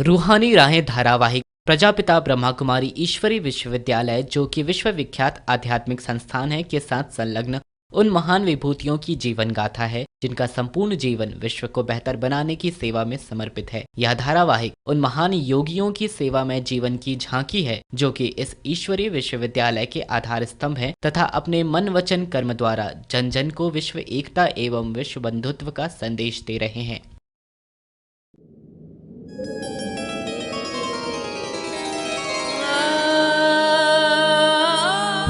रूहानी राहें धारावाहिक प्रजापिता ब्रह्मा कुमारी ईश्वरी विश्वविद्यालय, जो कि विश्वविख्यात आध्यात्मिक संस्थान है, के साथ संलग्न उन महान विभूतियों की जीवन गाथा है जिनका संपूर्ण जीवन विश्व को बेहतर बनाने की सेवा में समर्पित है। यह धारावाहिक उन महान योगियों की सेवा में जीवन की झांकी है जो कि इस ईश्वरीय विश्वविद्यालय के आधार स्तंभ है तथा अपने मन वचन कर्म द्वारा जन जन को विश्व एकता एवं विश्व बंधुत्व का संदेश दे रहे हैं।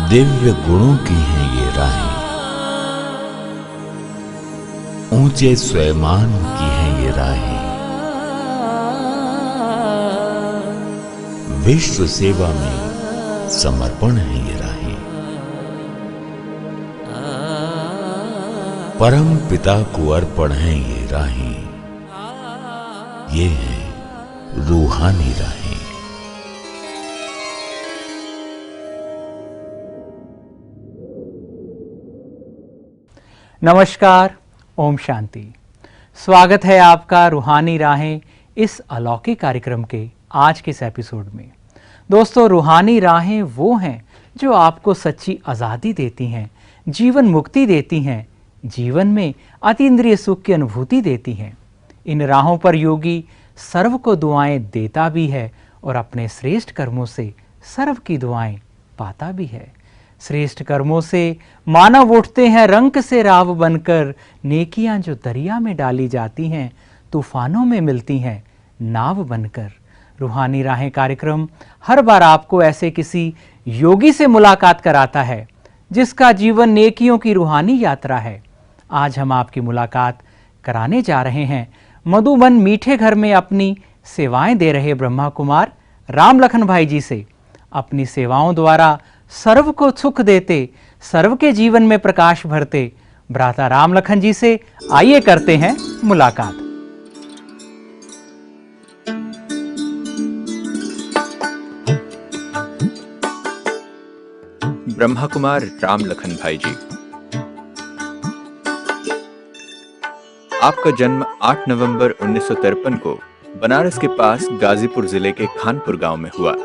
दिव्य गुणों की हैं ये राहें, ऊंचे स्वयमान की हैं ये राहें, विश्व सेवा में समर्पण है ये राहें, परम पिता को अर्पण है ये राहें, ये हैं रूहानी राहें। नमस्कार, ओम शांति। स्वागत है आपका रूहानी राहें इस अलौकिक कार्यक्रम के आज के इस एपिसोड में। दोस्तों, रूहानी राहें वो हैं जो आपको सच्ची आज़ादी देती हैं, जीवन मुक्ति देती हैं, जीवन में अतीन्द्रिय सुख की अनुभूति देती हैं। इन राहों पर योगी सर्व को दुआएं देता भी है और अपने श्रेष्ठ कर्मों से सर्व की दुआएं पाता भी है। श्रेष्ठ कर्मों से मानव उठते हैं रंक से राव बनकर, नेकियां जो दरिया में डाली जाती हैं तूफानों में मिलती हैं नाव बनकर। रूहानी राहें कार्यक्रम हर बार आपको ऐसे किसी योगी से मुलाकात कराता है जिसका जीवन नेकियों की रूहानी यात्रा है। आज हम आपकी मुलाकात कराने जा रहे हैं मधुबन मीठे घर में अपनी सेवाएं दे रहे ब्रह्मा कुमार राम लखन भाई जी से। अपनी सेवाओं द्वारा सर्व को सुख देते, सर्व के जीवन में प्रकाश भरते भ्राता राम लखन जी से आइए करते हैं मुलाकात। ब्रह्मा कुमार राम लखन भाई जी, आपका जन्म 8 नवंबर 1953 को बनारस के पास गाजीपुर जिले के खानपुर गांव में हुआ।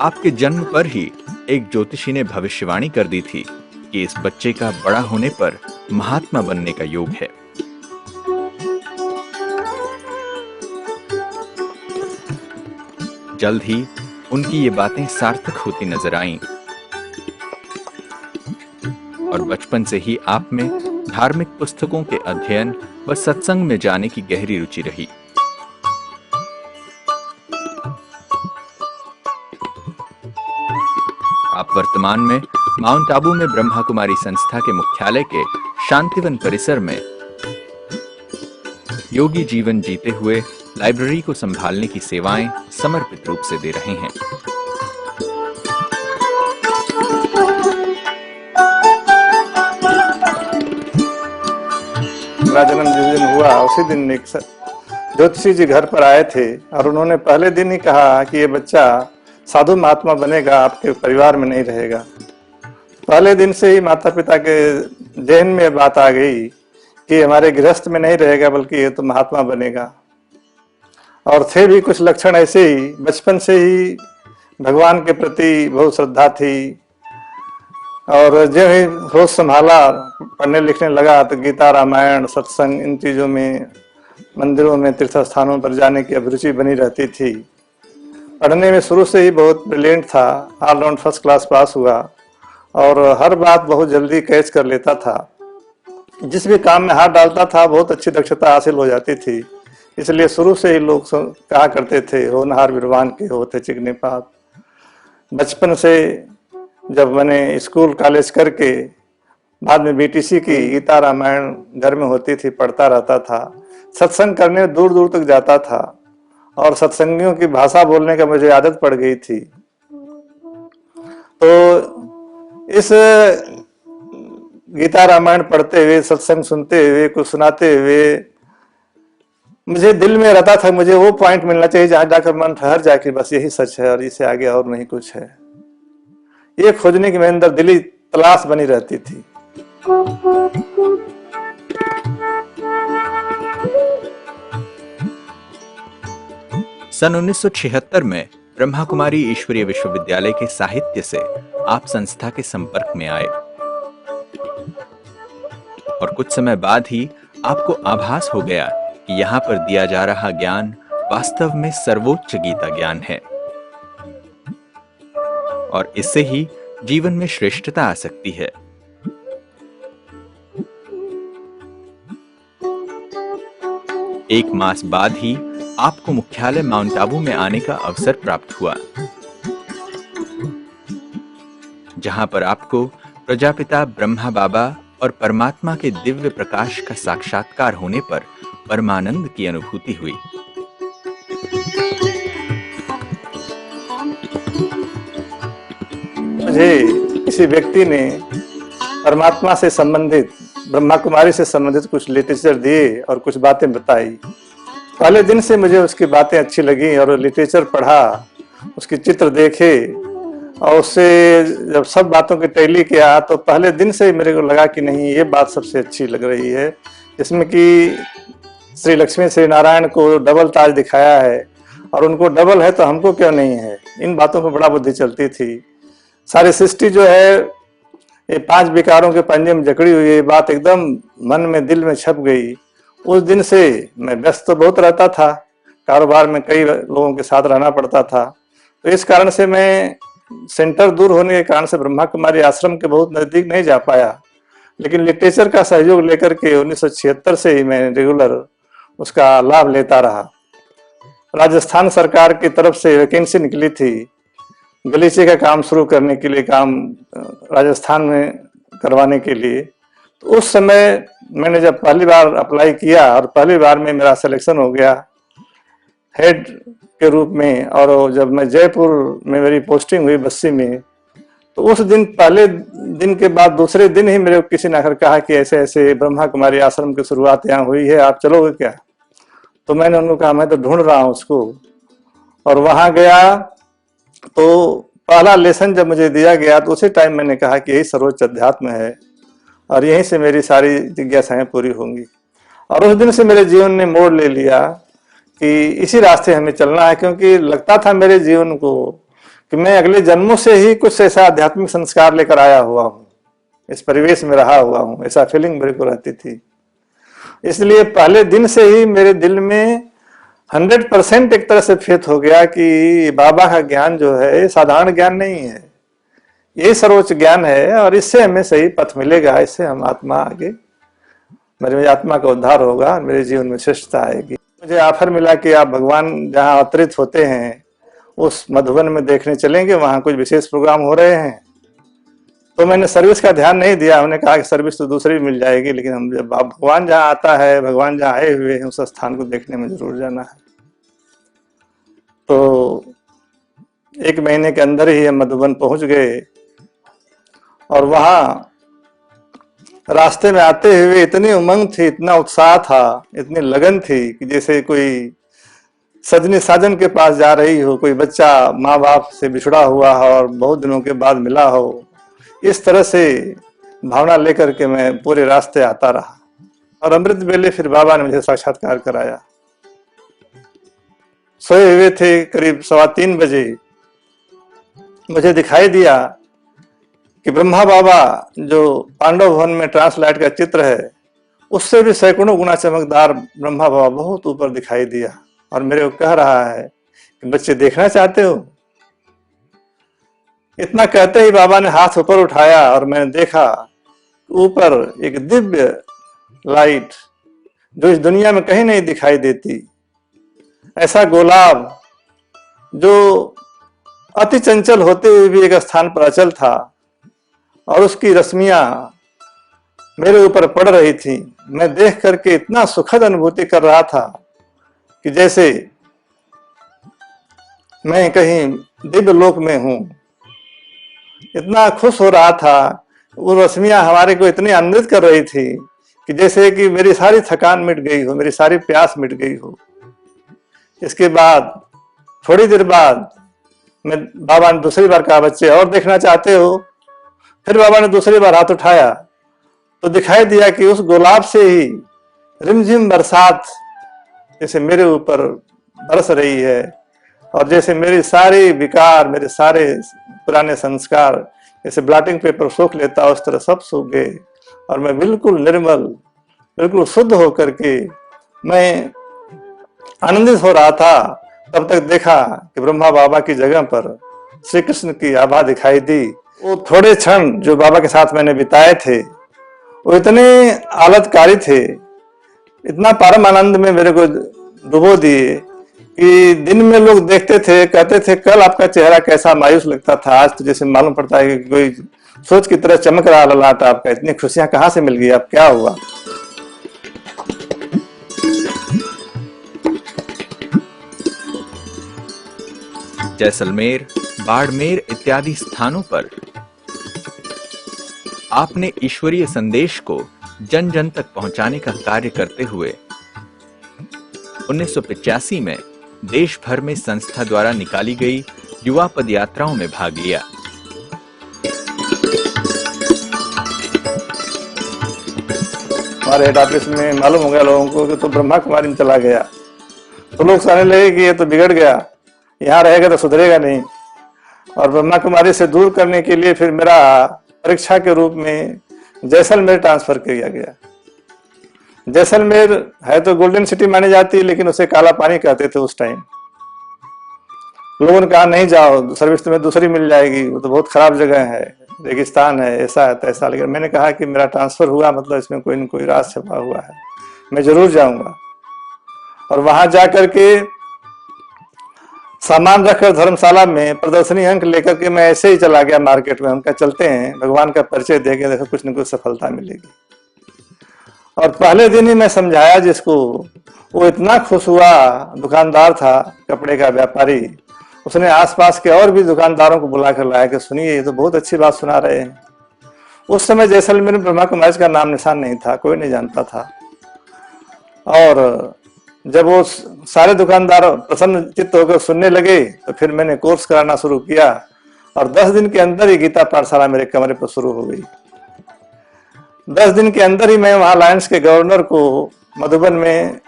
आपके जन्म पर ही एक ज्योतिषी ने भविष्यवाणी कर दी थी कि इस बच्चे का बड़ा होने पर महात्मा बनने का योग है। जल्द ही उनकी ये बातें सार्थक होती नजर आईं और बचपन से ही आप में धार्मिक पुस्तकों के अध्ययन व सत्संग में जाने की गहरी रुचि रही। आप वर्तमान में माउंट आबू में ब्रह्मा कुमारी संस्था के मुख्यालय के शांतिवन परिसर में योगी जीवन जीते हुए लाइब्रेरी को संभालने की सेवाएं समर्पित रूप से दे रहे हैं। मेरा जन्म जिस दिन हुआ उसी दिन एक ज्योतिषी जी घर पर आए थे और उन्होंने पहले दिन ही कहा कि ये बच्चा साधु महात्मा बनेगा, आपके परिवार में नहीं रहेगा। पहले दिन से ही माता पिता के जहन में बात आ गई कि हमारे गृहस्थ में नहीं रहेगा बल्कि ये तो महात्मा बनेगा। और थे भी कुछ लक्षण ऐसे ही, बचपन से ही भगवान के प्रति बहुत श्रद्धा थी और जो ही होश संभाला पढ़ने लिखने लगा तो गीता रामायण सत्संग इन चीजों में, मंदिरों में, तीर्थ स्थानों पर जाने की अभिरुचि बनी रहती थी। पढ़ने में शुरू से ही बहुत ब्रिलियंट था, ऑलराउंड फर्स्ट क्लास पास हुआ और हर बात बहुत जल्दी कैच कर लेता था। जिस भी काम में हाथ डालता था बहुत अच्छी दक्षता हासिल हो जाती थी। इसलिए शुरू से ही लोग कहा करते थे होनहार विद्वान के होते चिकने पात। बचपन से जब मैंने स्कूल कॉलेज करके बाद में बीटीसी की गीता रामायण घर में होती थी, पढ़ता रहता था। सत्संग करने दूर दूर तक जाता था और सत्संगियों की भाषा बोलने का मुझे आदत पड़ गई थी। तो इस गीता रामायण पढ़ते हुए, सत्संग सुनते हुए, कुछ सुनाते हुए मुझे दिल में रहता था मुझे वो पॉइंट मिलना चाहिए जहां जाकर मन ठहर जाए कि बस यही सच है और इससे आगे और नहीं कुछ है। ये खोजने की मेरे अंदर दिली तलाश बनी रहती थी। सन 1976 में ब्रह्मा कुमारी ईश्वरीय विश्वविद्यालय के साहित्य से आप संस्था के संपर्क में आए और कुछ समय बाद ही आपको आभास हो गया कि यहाँ पर दिया जा रहा ज्ञान वास्तव में सर्वोच्च गीता ज्ञान है और इससे ही जीवन में श्रेष्ठता आ सकती है। एक मास बाद ही आपको मुख्यालय माउंट आबू में आने का अवसर प्राप्त हुआ, जहां पर आपको प्रजापिता ब्रह्मा बाबा और परमात्मा के दिव्य प्रकाश का साक्षात्कार होने पर परमानंद की अनुभूति हुई। मुझे किसी व्यक्ति ने परमात्मा से संबंधित, ब्रह्मा कुमारी से संबंधित कुछ लिटरेचर दिए और कुछ बातें बताई। पहले दिन से मुझे उसकी बातें अच्छी लगी और लिटरेचर पढ़ा, उसके चित्र देखे और उससे जब सब बातों की टैली किया तो पहले दिन से ही मेरे को लगा कि नहीं, ये बात सबसे अच्छी लग रही है, जिसमें कि श्री लक्ष्मी श्री नारायण को डबल ताज दिखाया है और उनको डबल है तो हमको क्यों नहीं है। इन बातों पर बड़ा बुद्धि चलती थी। सारी सृष्टि जो है ये 5 विकारों के पंजे में जकड़ी हुई है, ये बात एकदम मन में दिल में छप गई। उस दिन से मैं व्यस्त तो बहुत रहता था, कारोबार में कई लोगों के साथ रहना पड़ता था, तो इस कारण से मैं सेंटर दूर होने के कारण से ब्रह्मा कुमारी आश्रम के बहुत नजदीक नहीं जा पाया। लेकिन लिटरेचर का सहयोग लेकर के 1976 से ही मैं रेगुलर उसका लाभ लेता रहा। राजस्थान सरकार की तरफ से वैकेंसी निकली थी गलीचे का काम शुरू करने के लिए, काम राजस्थान में करवाने के लिए। तो उस समय मैंने जब पहली बार अप्लाई किया और पहली बार में मेरा सिलेक्शन हो गया हेड के रूप में, और जब मैं जयपुर में मेरी पोस्टिंग हुई बस्सी में, तो उस दिन पहले दिन के बाद दूसरे दिन ही मेरे को किसी ने आकर कहा कि ऐसे ऐसे ब्रह्मा कुमारी आश्रम की शुरुआत यहाँ हुई है, आप चलोगे क्या। तो मैंने उनको कहा मैं तो ढूंढ रहा हूँ उसको, और वहां गया तो पहला लेसन जब मुझे दिया गया तो उसी टाइम मैंने कहा कि यही सर्वोच्च अध्यात्म है और यहीं से मेरी सारी जिज्ञासाएं पूरी होंगी। और उस दिन से मेरे जीवन ने मोड़ ले लिया कि इसी रास्ते हमें चलना है, क्योंकि लगता था मेरे जीवन को कि मैं अगले जन्मों से ही कुछ ऐसा आध्यात्मिक संस्कार लेकर आया हुआ हूँ, इस परिवेश में रहा हुआ हूँ, ऐसा फीलिंग मेरे को रहती थी। इसलिए पहले दिन से ही मेरे दिल में 100% एक तरह से फेथ हो गया कि बाबा का ज्ञान जो है साधारण ज्ञान नहीं है, ये सर्वोच्च ज्ञान है और इससे हमें सही पथ मिलेगा, इससे हम आत्मा आगे, मेरी आत्मा का उद्धार होगा, मेरे जीवन में श्रेष्ठता आएगी। मुझे ऑफर मिला कि आप भगवान जहाँ अवतरित होते हैं उस मधुबन में देखने चलेंगे, वहाँ कुछ विशेष प्रोग्राम हो रहे हैं। तो मैंने सर्विस का ध्यान नहीं दिया, हमने कहा कि सर्विस तो दूसरी भी मिल जाएगी, लेकिन हम जब भगवान जहाँ आता है, भगवान जहाँ आए हुए हैं, उस स्थान को देखने में जरूर जाना है। तो 1 महीने के अंदर ही हम मधुबन पहुंच गए और वहां रास्ते में आते हुए इतनी उमंग थी, इतना उत्साह था, इतनी लगन थी कि जैसे कोई सजनी साजन के पास जा रही हो, कोई बच्चा माँ बाप से बिछड़ा हुआ हो और बहुत दिनों के बाद मिला हो। इस तरह से भावना लेकर के मैं पूरे रास्ते आता रहा और अमृत वेले फिर बाबा ने मुझे साक्षात्कार कराया। सोए हुए थे, करीब 3:15 बजे मुझे दिखाई दिया कि ब्रह्मा बाबा जो पांडव भवन में ट्रांसलाइट का चित्र है उससे भी सैकड़ों गुना चमकदार ब्रह्मा बाबा बहुत ऊपर दिखाई दिया और मेरे को कह रहा है कि बच्चे देखना चाहते हो। इतना कहते ही बाबा ने हाथ ऊपर उठाया और मैंने देखा ऊपर एक दिव्य लाइट जो इस दुनिया में कहीं नहीं दिखाई देती, ऐसा गुलाब जो अति चंचल होते हुए भी एक स्थान पर अचल था और उसकी रश्मियां मेरे ऊपर पड़ रही थी। मैं देख करके इतना सुखद अनुभूति कर रहा था कि जैसे मैं कहीं दिव्य लोक में हूं। इतना खुश हो रहा था, वो रश्मियां हमारे को इतनी आनंदित कर रही थी कि जैसे कि मेरी सारी थकान मिट गई हो, मेरी सारी प्यास मिट गई हो। इसके बाद थोड़ी देर बाद मैं बाबा ने दूसरी बार कहा बच्चे और देखना चाहते हो। फिर बाबा ने दूसरी बार हाथ उठाया तो दिखाई दिया कि उस गुलाब से ही रिमझिम बरसात जैसे मेरे ऊपर बरस रही है और जैसे मेरी सारी विकार, मेरे सारे पुराने संस्कार जैसे ब्लॉटिंग पेपर सूख लेता उस तरह सब सूख गए और मैं बिल्कुल निर्मल, बिल्कुल शुद्ध होकर के मैं आनंदित हो रहा था। तब तक देखा कि ब्रह्मा बाबा की जगह पर श्री कृष्ण की आभा दिखाई दी। वो थोड़े क्षण जो बाबा के साथ मैंने बिताए थे वो इतने आह्लादकारी थे, इतना परम आनंद में मेरे को डुबो दिए कि दिन में लोग देखते थे, कहते थे कल आपका चेहरा कैसा मायूस लगता था, आज तो जैसे मालूम पड़ता है कि कोई सोच की तरह चमक रहा ललाट आपका, इतनी खुशियां कहाँ से मिल गई, अब क्या हुआ। जैसलमेर, बाड़मेर इत्यादि स्थानों पर आपने ईश्वरीय संदेश को जन जन तक पहुंचाने का कार्य करते हुए 1985 में देश भर में संस्था द्वारा निकाली गई युवा पदयात्राओं में भाग लिया। हमारे हेड ऑफिस में मालूम हो गया लोगों को कि तो ब्रह्मा कुमारी में चला गया, तो लोग कहने लगे कि ये तो बिगड़ गया, यहाँ रहेगा तो सुधरेगा नहीं। और ब्रह्मा कुमारी से दूर करने के लिए फिर मेरा परीक्षा के रूप में जैसलमेर ट्रांसफर किया गया। जैसलमेर है तो गोल्डन सिटी मानी जाती है, लेकिन उसे काला पानी कहते थे उस टाइम। लोगों ने कहा नहीं जाओ, सर्विस तुम्हें दूसरी मिल जाएगी, वो तो बहुत खराब जगह है, रेगिस्तान है, ऐसा है तैसा। लेकिन मैंने कहा कि मेरा ट्रांसफर हुआ मतलब इसमें कोई न कोई राज छपा हुआ है, मैं जरूर जाऊंगा। और वहां जाकर के सामान रखकर धर्मशाला में प्रदर्शनी अंक लेकर के मैं ऐसे ही चला गया मार्केट में। उनका चलते हैं, भगवान का परिचय देके देखो कुछ न कुछ सफलता मिलेगी। और पहले दिन ही मैं समझाया जिसको, वो इतना खुश हुआ। दुकानदार था, कपड़े का व्यापारी, उसने आसपास के और भी दुकानदारों को बुलाकर लाया कि सुनिए ये तो बहुत अच्छी बात सुना रहे हैं। उस समय जैसलमेर में ब्रह्मा कुमारी का नाम निशान नहीं था, कोई नहीं जानता था। और जब वो सारे दुकानदार प्रसन्न चित्त होकर सुनने लगे तो फिर मैंने कोर्स कराना शुरू किया और 10 दिन के अंदर ही गीता पाठशाला मेरे कमरे पर शुरू हो गई। 10 दिन के अंदर ही मैं वहां लायंस के गवर्नर को मधुबन में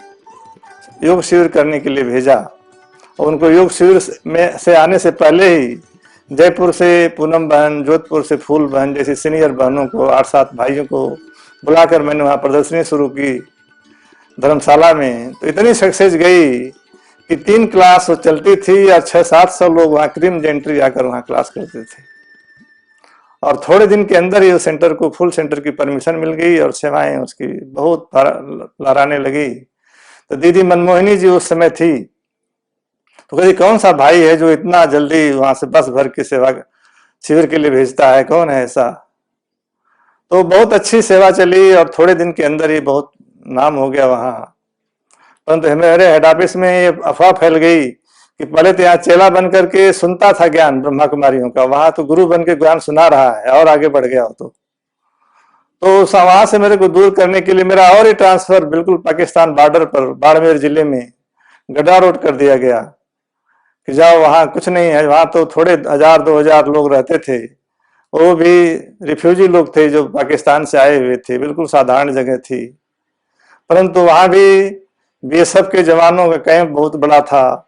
योग शिविर करने के लिए भेजा। और उनको योग शिविर में से आने से पहले ही जयपुर से पूनम बहन, जोधपुर से फूल बहन जैसी सीनियर बहनों को, 8-7 भाइयों को बुलाकर मैंने वहां प्रदर्शनी शुरू की धर्मशाला में। तो इतनी सक्सेस गई कि 3 क्लास चलती थी और 600-700 लोग वहां क्रीम जेंट्री आकर वहां क्लास करते थे। और थोड़े दिन के अंदर ही उस सेंटर को फुल सेंटर की परमिशन मिल गई और सेवाएं उसकी बहुत लहराने लगी। तो दीदी मनमोहिनी जी उस समय थी, तो कभी कौन सा भाई है जो इतना जल्दी वहां से बस भर के सेवा शिविर के लिए भेजता है, कौन है ऐसा। तो बहुत अच्छी सेवा चली और थोड़े दिन के अंदर ही बहुत नाम हो गया वहां। परंतु मेरे हेड ऑफिस में ये अफवाह फैल गई कि पहले तो यहाँ चेला बन करके सुनता था ज्ञान ब्रह्मा कुमारियों का, वहां तो गुरु बन के ज्ञान सुना रहा है और आगे बढ़ गया हो। तो वहां से मेरे को दूर करने के लिए मेरा और ही ट्रांसफर बिल्कुल पाकिस्तान बॉर्डर पर बाड़मेर जिले में गड्ढा रोड कर दिया गया कि जाओ वहां कुछ नहीं है। वहां तो थोड़े 1000-2000 लोग रहते थे, वो भी रिफ्यूजी लोग थे जो पाकिस्तान से आए हुए थे, बिल्कुल साधारण जगह थी। परंतु वहां भी बीएसएफ के जवानों का कैंप बहुत बड़ा था,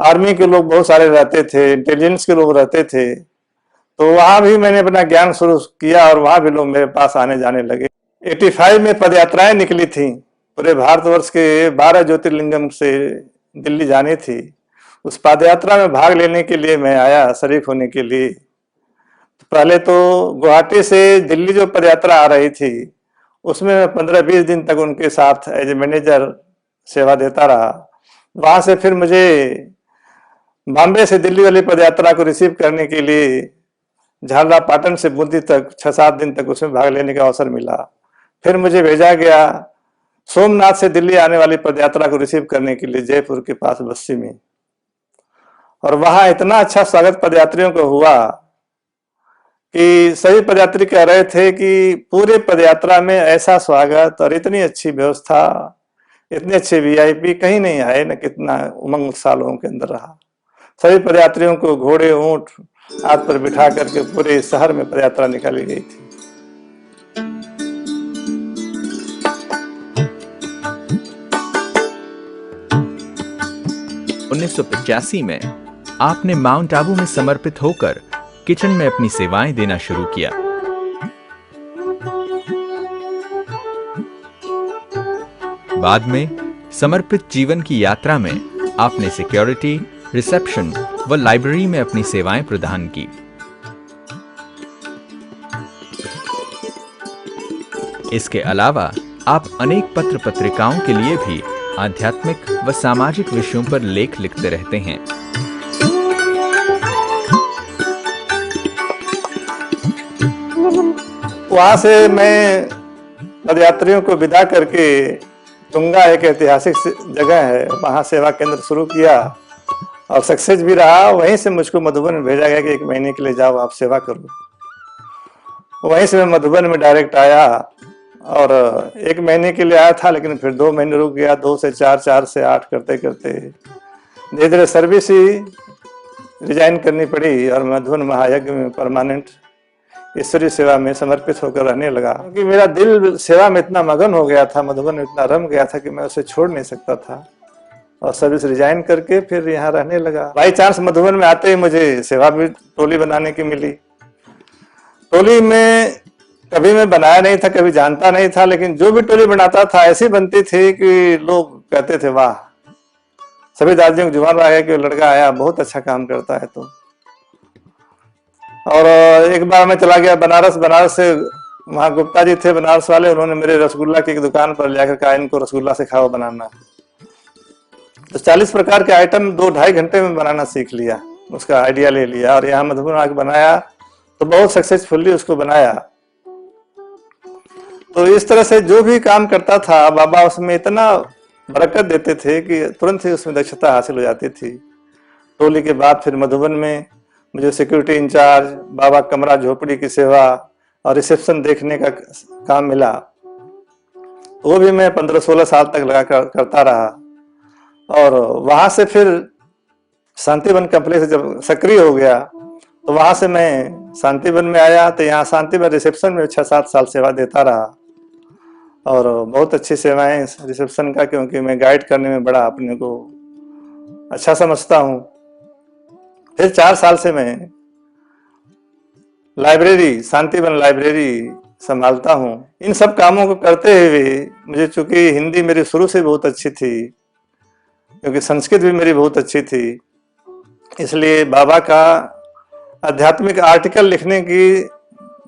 आर्मी के लोग बहुत सारे रहते थे, इंटेलिजेंस के लोग रहते थे। तो वहां भी मैंने अपना ज्ञान शुरू किया और वहां भी लोग मेरे पास आने जाने लगे। 85 में पदयात्राएं निकली थी, पूरे भारतवर्ष के 12 ज्योतिर्लिंगम से दिल्ली जानी थी। उस पदयात्रा में भाग लेने के लिए मैं आया, शरीक होने के लिए। पहले तो गुवाहाटी से दिल्ली जो पदयात्रा आ रही थी उसमें मैं 15-20 दिन तक उनके साथ एज ए मैनेजर सेवा देता रहा। वहां से फिर मुझे बॉम्बे से दिल्ली वाली पदयात्रा को रिसीव करने के लिए झालरा पाटन से बूंदी तक 6-7 दिन तक उसमें भाग लेने का अवसर मिला। फिर मुझे भेजा गया सोमनाथ से दिल्ली आने वाली पदयात्रा को रिसीव करने के लिए जयपुर के पास बस्सी में। और वहां इतना अच्छा स्वागत पदयात्रियों को हुआ कि सभी पदयात्री कह रहे थे कि पूरे पदयात्रा में ऐसा स्वागत और इतनी अच्छी व्यवस्था, इतने अच्छे वीआईपी कहीं नहीं आए, न कितना उमंग उत्साह लोगों के अंदर रहा। सभी पदयात्रियों को घोड़े ऊंट हाथ पर बिठा करके पूरे शहर में पदयात्रा निकाली गई थी। 1985 में आपने माउंट आबू में समर्पित होकर किचन में अपनी सेवाएं देना शुरू किया। बाद में समर्पित जीवन की यात्रा में आपने सिक्योरिटी, रिसेप्शन व लाइब्रेरी में अपनी सेवाएं प्रदान की। इसके अलावा आप अनेक पत्र पत्रिकाओं के लिए भी आध्यात्मिक व सामाजिक विषयों पर लेख लिखते रहते हैं। वहां से मैं पदयात्रियों को विदा करके तुंगा एक ऐतिहासिक जगह है, वहां सेवा केंद्र शुरू किया और सक्सेस भी रहा। वहीं से मुझको मधुबन में भेजा गया कि 1 महीने के लिए जाओ, आप सेवा करो। वहीं से मैं मधुबन में डायरेक्ट आया और 1 महीने के लिए आया था, लेकिन फिर 2 महीने रुक गया। 2 से 4, 4 से 8 करते करते धीरे धीरे सर्विस ही रिजाइन करनी पड़ी और मधुबन महायज्ञ में परमानेंट ईश्वरीय सेवा में समर्पित होकर रहने लगा। क्योंकि मेरा दिल सेवा में इतना मगन हो गया था, मधुबन में इतना रम गया था कि मैं उसे छोड़ नहीं सकता था और सर्विस रिजाइन करके फिर यहाँ रहने लगा। बाई चांस मधुबन में आते ही मुझे सेवा भी टोली बनाने की मिली। टोली में कभी मैं बनाया नहीं था, कभी जानता नहीं था, लेकिन जो भी टोली बनाता था ऐसी बनती थी कि लोग कहते थे वाह, सभी दादियों को जुबान आ गया कि लड़का आया, बहुत अच्छा काम करता है। तो और एक बार मैं चला गया बनारस। बनारस से वहाँ गुप्ता जी थे बनारस वाले, उन्होंने मेरे रसगुल्ला की एक दुकान पर जाकर कहा इनको रसगुल्ला सिखाओ बनाना। तो 40 प्रकार के आइटम 2-2.5 घंटे में बनाना सीख लिया, उसका आइडिया ले लिया और यहाँ मधुबन आके बनाया तो बहुत सक्सेसफुली उसको बनाया। तो इस तरह से जो भी काम करता था बाबा उसमें इतना बरकत देते थे कि तुरंत ही उसमें दक्षता हासिल हो जाती थी। टोली के बाद फिर मधुबन में मुझे सिक्योरिटी इंचार्ज, बाबा कमरा झोपड़ी की सेवा और रिसेप्शन देखने का काम मिला। वो भी मैं 15-16 साल तक लगा करता रहा। और वहां से फिर शांतिवन कंपनी से जब सक्रिय हो गया तो वहां से मैं शांतिवन में आया। तो यहाँ शांतिवन रिसेप्शन में 6-7 साल सेवा देता रहा और बहुत अच्छी सेवाएं रिसेप्शन का, क्योंकि मैं गाइड करने में बड़ा अपने को अच्छा समझता हूँ। फिर 4 साल से मैं लाइब्रेरी, शांतिवन लाइब्रेरी संभालता हूँ। इन सब कामों को करते हुए मुझे, चूंकि हिंदी मेरी शुरू से बहुत अच्छी थी, क्योंकि संस्कृत भी मेरी बहुत अच्छी थी, इसलिए बाबा का आध्यात्मिक आर्टिकल लिखने की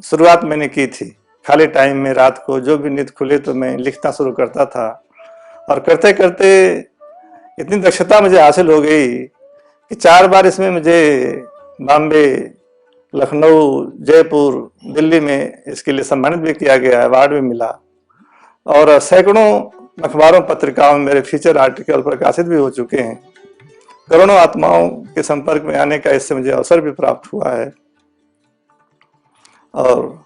शुरुआत मैंने की थी। खाली टाइम में रात को जो भी नींद खुले तो मैं लिखना शुरू करता था और करते करते इतनी दक्षता मुझे हासिल हो गई कि 4 बार इसमें मुझे बॉम्बे, लखनऊ, जयपुर, दिल्ली में इसके लिए सम्मानित भी किया गया, अवार्ड भी मिला और सैकड़ों अखबारों पत्रिकाओं में मेरे फीचर आर्टिकल प्रकाशित भी हो चुके हैं। करोड़ों आत्माओं के संपर्क में आने का इससे मुझे अवसर भी प्राप्त हुआ है। और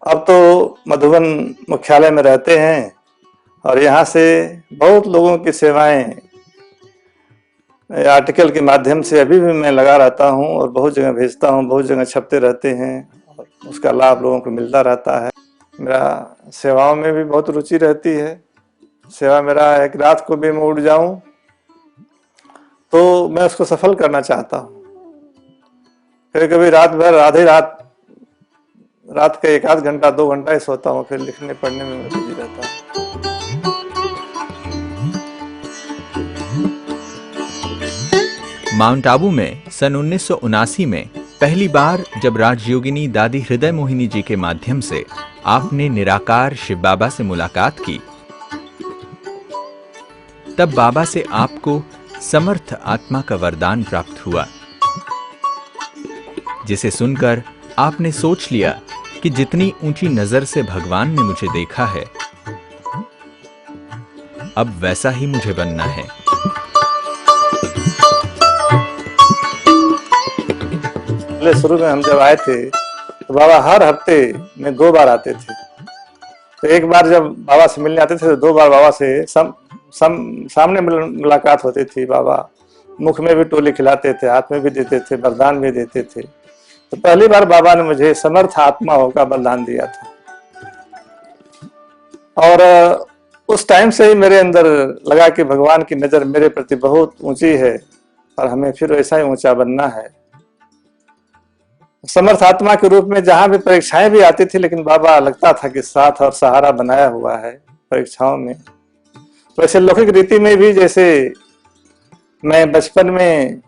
अब तो मधुबन मुख्यालय में रहते हैं और यहाँ से बहुत लोगों की सेवाएं आर्टिकल के माध्यम से अभी भी मैं लगा रहता हूँ और बहुत जगह भेजता हूँ, बहुत जगह छपते रहते हैं और उसका लाभ लोगों को मिलता रहता है। मेरा सेवाओं में भी बहुत रुचि रहती है। सेवा मेरा है कि रात को भी मैं उठ जाऊं तो मैं उसको सफल करना चाहता हूँ। कभी कभी रात भर, आधी रात का 1-8 घंटा 2 घंटा ही सोता हूँ, फिर लिखने पढ़ने में बिजी रहता हूँ। माउंट आबू में सन 1979 में पहली बार जब राजयोगिनी दादी हृदय मोहिनी जी के माध्यम से आपने निराकार शिव बाबा से मुलाकात की, तब बाबा से आपको समर्थ आत्मा का वरदान प्राप्त हुआ, जिसे सुनकर आपने सोच लिया कि जितनी ऊंची नजर से भगवान ने मुझे देखा है, अब वैसा ही मुझे बनना है। पहले शुरू में हम जब आए थे तो बाबा हर हफ्ते में 2 बार आते थे। तो एक बार जब बाबा से मिलने आते थे तो 2 बार बाबा से सामने मुलाकात होती थी। बाबा मुख में भी टोली खिलाते थे, हाथ में भी देते थे, वरदान भी देते थे। तो पहली बार बाबा ने मुझे समर्थ आत्मा का वरदान दिया था और उस टाइम से ही मेरे अंदर लगा कि भगवान की नजर मेरे प्रति बहुत ऊंची है और हमें फिर वैसा ही ऊंचा बनना है। समर्थ आत्मा के रूप में जहां भी परीक्षाएं भी आती थी, लेकिन बाबा लगता था कि साथ और सहारा बनाया हुआ है परीक्षाओं में। वैसे लौकिक रीति में भी जैसे मैं बचपन में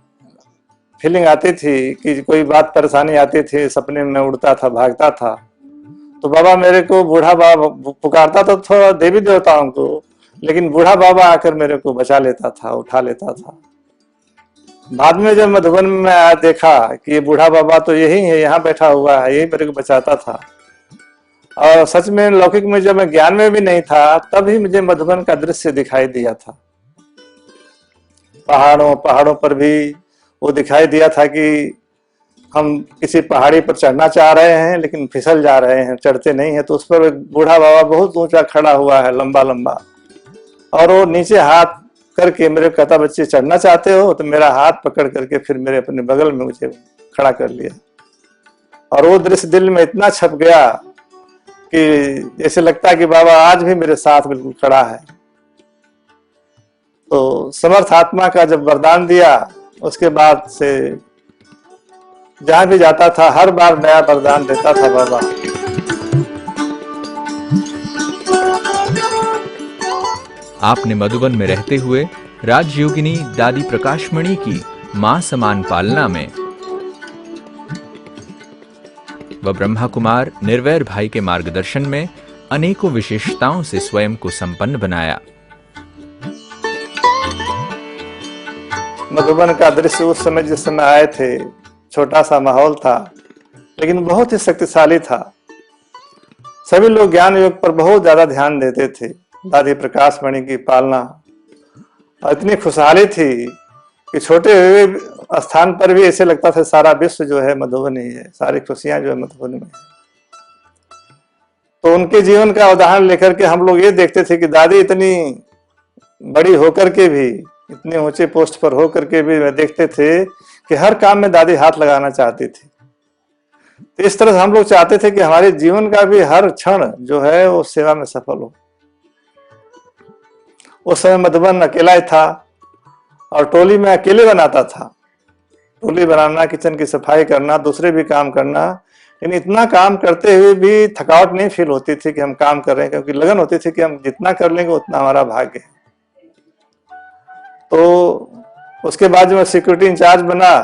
फीलिंग आती थी कि कोई बात परेशानी आती थी, सपने में उड़ता था, भागता था, तो बाबा मेरे को बूढ़ा बाबा पुकारता था थोड़ा देवी देवताओं को, लेकिन बूढ़ा बाबा आकर मेरे को बचा लेता था, उठा लेता था। बाद में जब मधुबन में आया देखा कि ये बूढ़ा बाबा तो यही है, यहाँ बैठा हुआ है, यही मेरे को बचाता था। और सच में लौकिक में जब मैं ज्ञान में भी नहीं था तब ही मुझे मधुबन का दृश्य दिखाई दिया था। पहाड़ों पर भी वो दिखाई दिया था कि हम किसी पहाड़ी पर चढ़ना चाह रहे हैं लेकिन फिसल जा रहे हैं, चढ़ते नहीं है। तो उस पर एक बूढ़ा बाबा बहुत ऊंचा खड़ा हुआ है, लंबा लंबा, और वो नीचे हाथ करके मेरे को कहता, बच्चे चढ़ना चाहते हो? तो मेरा हाथ पकड़ करके फिर मेरे अपने बगल में मुझे खड़ा कर लिया। और वो दृश्य दिल में इतना छप गया कि जैसे लगता है कि बाबा आज भी मेरे साथ बिल्कुल खड़ा है। तो समर्थ आत्मा का जब वरदान दिया, उसके बाद से जहां भी जाता था हर बार नया वरदान देता था बाबा। आपने मधुबन में रहते हुए राजयोगिनी दादी प्रकाशमणि की मां समान पालना में व ब्रह्मा कुमार निर्वैर भाई के मार्गदर्शन में अनेकों विशेषताओं से स्वयं को संपन्न बनाया। मधुबन का दृश्य उस समय जिस समय आए थे, छोटा सा माहौल था लेकिन बहुत ही शक्तिशाली था। सभी लोग ज्ञान योग पर बहुत ज्यादा ध्यान देते थे। दादी प्रकाशमणि की पालना और इतनी खुशहाली थी कि छोटे हुए स्थान पर भी ऐसे लगता था सारा विश्व जो है मधुबन ही है, सारी खुशियां जो है मधुबन में है। तो उनके जीवन का उदाहरण लेकर के हम लोग ये देखते थे कि दादी इतनी बड़ी होकर के भी, इतने ऊंचे पोस्ट पर होकर के भी देखते थे कि हर काम में दादी हाथ लगाना चाहती थी। तो इस तरह से हम लोग चाहते थे कि हमारे जीवन का भी हर क्षण जो है वो सेवा में सफल हो। उस समय मधुबन अकेला ही था और टोली में अकेले बनाता था। टोली बनाना, किचन की सफाई करना, दूसरे भी काम करना, लेकिन इतना काम करते हुए भी थकावट नहीं फील होती थी कि हम काम कर रहे हैं, क्योंकि लगन होती थी कि हम जितना कर लेंगे उतना हमारा भाग्य है। तो उसके बाद जब मैं सिक्योरिटी इंचार्ज बना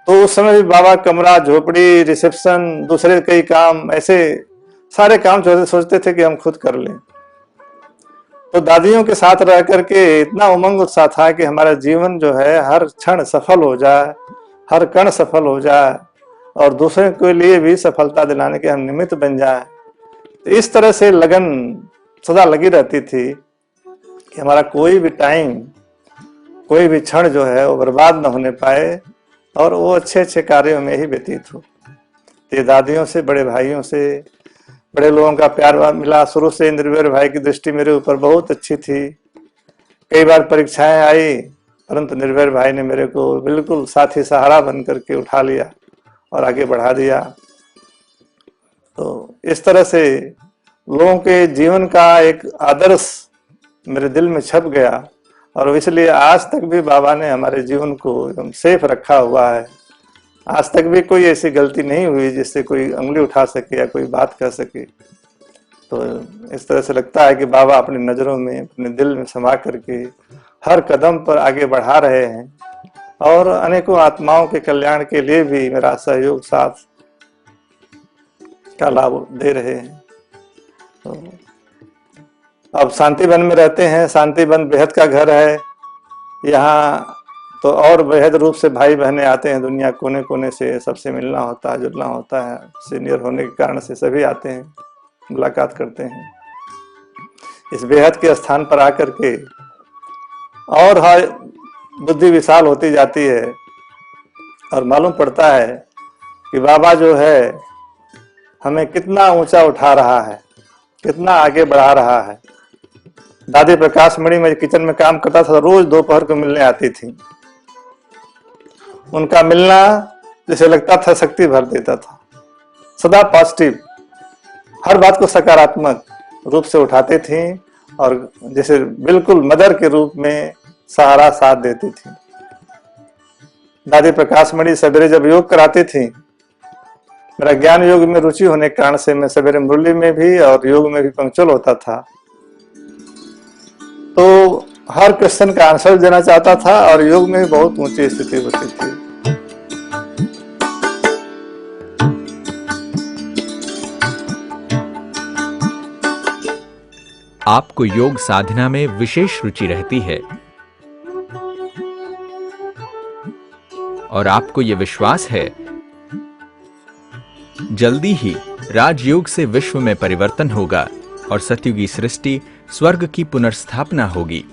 तो उस समय भी बाबा कमरा, झोपड़ी, रिसेप्शन, दूसरे कई काम, ऐसे सारे काम सोचते थे कि हम खुद कर लें। तो दादियों के साथ रह करके इतना उमंग उत्साह था कि हमारा जीवन जो है हर क्षण सफल हो जाए, हर कण सफल हो जाए और दूसरे के लिए भी सफलता दिलाने के हम निमित्त बन जाए। तो इस तरह से लगन सदा लगी रहती थी कि हमारा कोई भी टाइम, कोई भी क्षण जो है वो बर्बाद न होने पाए और वो अच्छे अच्छे कार्यों में ही व्यतीत हो। ये दादियों से, बड़े भाइयों से, बड़े लोगों का प्यार मिला। शुरू से निर्वैर भाई की दृष्टि मेरे ऊपर बहुत अच्छी थी। कई बार परीक्षाएं आई परंतु निर्वैर भाई ने मेरे को बिल्कुल साथी सहारा बन करके उठा लिया और आगे बढ़ा दिया। तो इस तरह से लोगों के जीवन का एक आदर्श मेरे दिल में छप गया और इसलिए आज तक भी बाबा ने हमारे जीवन को एकदम सेफ रखा हुआ है। आज तक भी कोई ऐसी गलती नहीं हुई जिससे कोई उंगली उठा सके या कोई बात कर सके। तो इस तरह से लगता है कि बाबा अपनी नजरों में, अपने दिल में समा करके हर कदम पर आगे बढ़ा रहे हैं और अनेकों आत्माओं के कल्याण के लिए भी मेरा सहयोग साथ का लाभ दे रहे हैं। तो अब शांतिवन में रहते हैं। शांतिवन बेहद का घर है। यहाँ तो और बेहद रूप से भाई बहनें आते हैं, दुनिया कोने कोने से, सबसे मिलना होता है, जुलना होता है। सीनियर होने के कारण से सभी आते हैं, मुलाकात करते हैं। इस बेहद के स्थान पर आकर के और बुद्धि विशाल होती जाती है और मालूम पड़ता है कि बाबा जो है हमें कितना ऊंचा उठा रहा है, कितना आगे बढ़ा रहा है। दादी प्रकाशमणि में किचन में काम करता था, रोज दोपहर को मिलने आती थी। उनका मिलना जैसे लगता था शक्ति भर देता था। सदा पॉजिटिव, हर बात को सकारात्मक रूप से उठाते थे और जैसे बिल्कुल मदर के रूप में सहारा साथ देती थी। दादी प्रकाशमणि सवेरे जब योग कराती थी, मेरा ज्ञान योग में रुचि होने के कारण से मैं सवेरे मुरली में भी और योग में भी पंक्चुअल होता था। तो हर क्वेश्चन का आंसर देना चाहता था और योग में भी बहुत ऊंची स्थिति होती थी। आपको योग साधना में विशेष रुचि रहती है और आपको यह विश्वास है जल्दी ही राजयोग से विश्व में परिवर्तन होगा और सतयुगी सृष्टि स्वर्ग की पुनर्स्थापना होगी।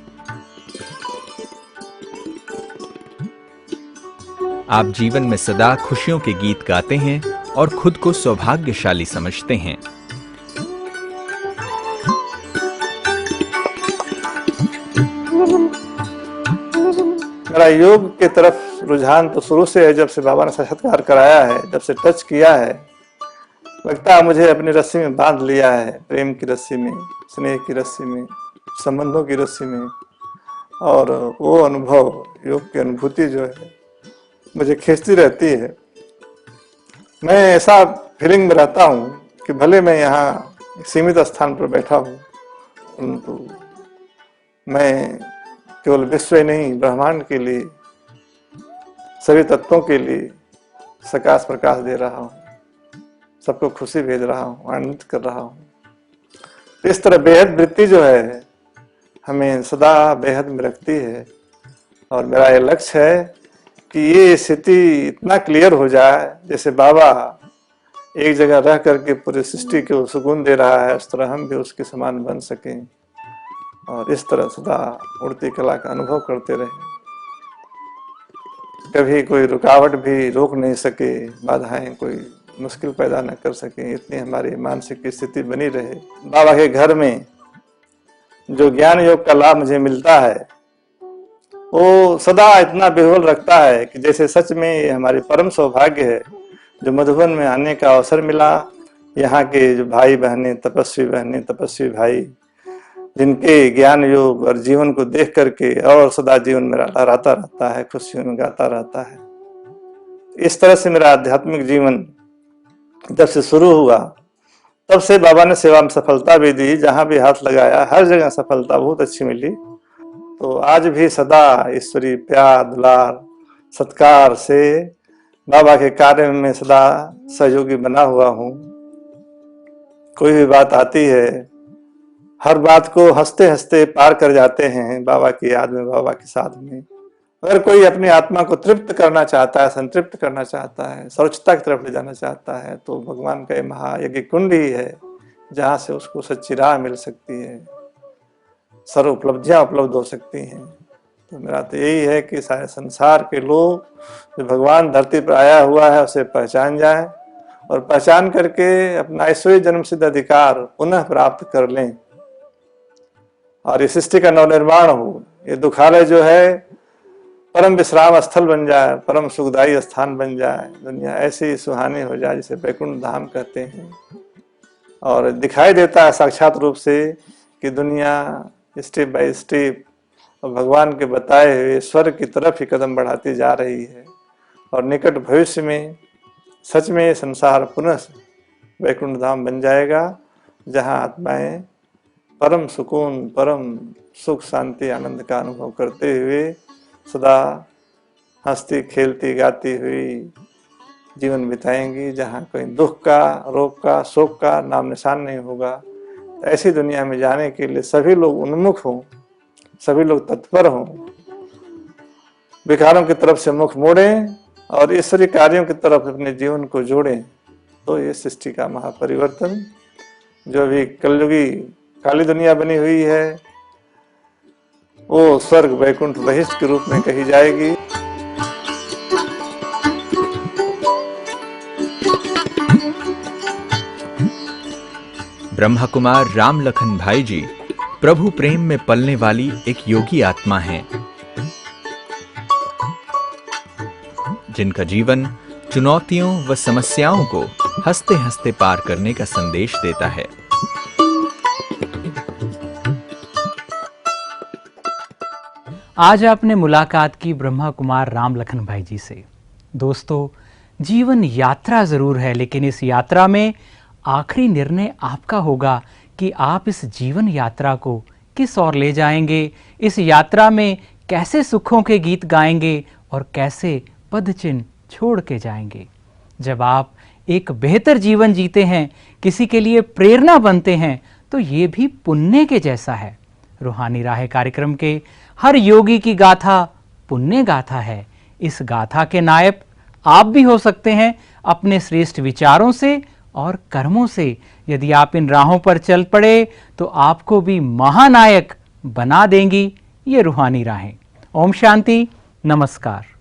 आप जीवन में सदा खुशियों के गीत गाते हैं और खुद को सौभाग्यशाली समझते हैं। मेरा योग के तरफ रुझान तो शुरू से है, जब से बाबा ने साक्षात्कार कराया है, जब से टच किया है, लगता है मुझे अपनी रस्सी में बांध लिया है, प्रेम की रस्सी में, स्नेह की रस्सी में, संबंधों की रस्सी में। और वो अनुभव, योग की अनुभूति जो है मुझे खींचती रहती है। मैं ऐसा फीलिंग में रहता हूँ कि भले मैं यहाँ सीमित स्थान पर बैठा हूँ, परंतु मैं केवल विश्व ही नहीं, ब्रह्मांड के लिए, सभी तत्वों के लिए सकाश प्रकाश दे रहा हूँ, सबको खुशी भेज रहा हूँ, आनंदित कर रहा हूँ। इस तरह बेहद वृत्ति जो है हमें सदा बेहद में रखती है। और मेरा ये लक्ष्य है कि ये स्थिति इतना क्लियर हो जाए, जैसे बाबा एक जगह रह करके पूरी सृष्टि को सुकून दे रहा है, उस तरह हम भी उसके समान बन सकें और इस तरह सदा उड़ती कला का अनुभव करते रहें। कभी कोई रुकावट भी रोक नहीं सके, बाधाएं कोई मुश्किल पैदा न कर सके, इतनी हमारी मानसिक स्थिति बनी रहे। बाबा के घर में जो ज्ञान योग का लाभ मुझे मिलता है वो सदा इतना बेहल रखता है कि जैसे सच में ये हमारी परम सौभाग्य है जो मधुबन में आने का अवसर मिला। यहाँ के जो भाई बहनें, तपस्वी बहनें, तपस्वी भाई, जिनके ज्ञान योग और जीवन को देख करके और सदा जीवन में लहराता रहता है, खुशियों में गाता रहता है। इस तरह से मेरा आध्यात्मिक जीवन जब से शुरू हुआ, तब से बाबा ने सेवा में सफलता भी दी। जहां भी हाथ लगाया हर जगह सफलता बहुत अच्छी मिली। तो आज भी सदा ईश्वरी प्यार, दुलार, सत्कार से बाबा के कार्य में सदा सहयोगी बना हुआ हूँ। कोई भी बात आती है, हर बात को हंसते हंसते पार कर जाते हैं बाबा की याद में, बाबा के साथ में। अगर कोई अपनी आत्मा को तृप्त करना चाहता है, संतृप्त करना चाहता है, सर्वोच्चता की तरफ ले जाना चाहता है, तो भगवान का महायज्ञ कुंड ही है जहाँ से उसको सच्ची राह मिल सकती है, सर्व उपलब्धियां उपलब्ध हो सकती हैं। तो मेरा तो यही है कि सारे संसार के लोग जो भगवान धरती पर आया हुआ है उसे पहचान जाएं और पहचान करके अपना ईश्वरीय जन्म सिद्ध अधिकार पुनः प्राप्त कर लें और इस सृष्टि का नवनिर्माण हो। ये दुखालय जो है परम विश्राम स्थल बन जाए, परम सुखदायी स्थान बन जाए, दुनिया ऐसी सुहानी हो जाए जिसे वैकुंठ धाम कहते हैं। और दिखाई देता है साक्षात रूप से कि दुनिया स्टेप बाय स्टेप भगवान के बताए हुए स्वर्ग की तरफ ही कदम बढ़ाती जा रही है। और निकट भविष्य में सच में संसार पुनः वैकुंठ धाम बन जाएगा, जहाँ आत्माएं परम सुकून, परम सुख, शांति, आनंद का अनुभव करते हुए सदा हंसती खेलती गाती हुई जीवन बिताएंगी, जहाँ कोई दुख का, रोग का, शोक का नाम निशान नहीं होगा। तो ऐसी दुनिया में जाने के लिए सभी लोग उन्मुख हों, सभी लोग तत्पर हों, विकारों की तरफ से मुख मोड़ें और ईश्वरीय कार्यों की तरफ अपने जीवन को जोड़ें। तो ये सृष्टि का महापरिवर्तन जो अभी कलयुगी काली दुनिया बनी हुई है वो स्वर्ग वैकुंठ बहिष्ठ के रूप में कही जाएगी। ब्रह्मा कुमार राम लखन भाई जी प्रभु प्रेम में पलने वाली एक योगी आत्मा हैं, जिनका जीवन चुनौतियों व समस्याओं को हंसते हंसते पार करने का संदेश देता है। आज आपने मुलाकात की ब्रह्मा कुमार राम लखन भाई जी से। दोस्तों, जीवन यात्रा ज़रूर है, लेकिन इस यात्रा में आखिरी निर्णय आपका होगा कि आप इस जीवन यात्रा को किस ओर ले जाएंगे, इस यात्रा में कैसे सुखों के गीत गाएंगे और कैसे पदचिन्ह छोड़ के जाएंगे। जब आप एक बेहतर जीवन जीते हैं, किसी के लिए प्रेरणा बनते हैं, तो ये भी पुण्य के जैसा है। रूहानी राहें कार्यक्रम के हर योगी की गाथा पुण्य गाथा है। इस गाथा के नायक आप भी हो सकते हैं अपने श्रेष्ठ विचारों से और कर्मों से। यदि आप इन राहों पर चल पड़े तो आपको भी महानायक बना देंगी ये रूहानी राहें। ओम शांति, नमस्कार।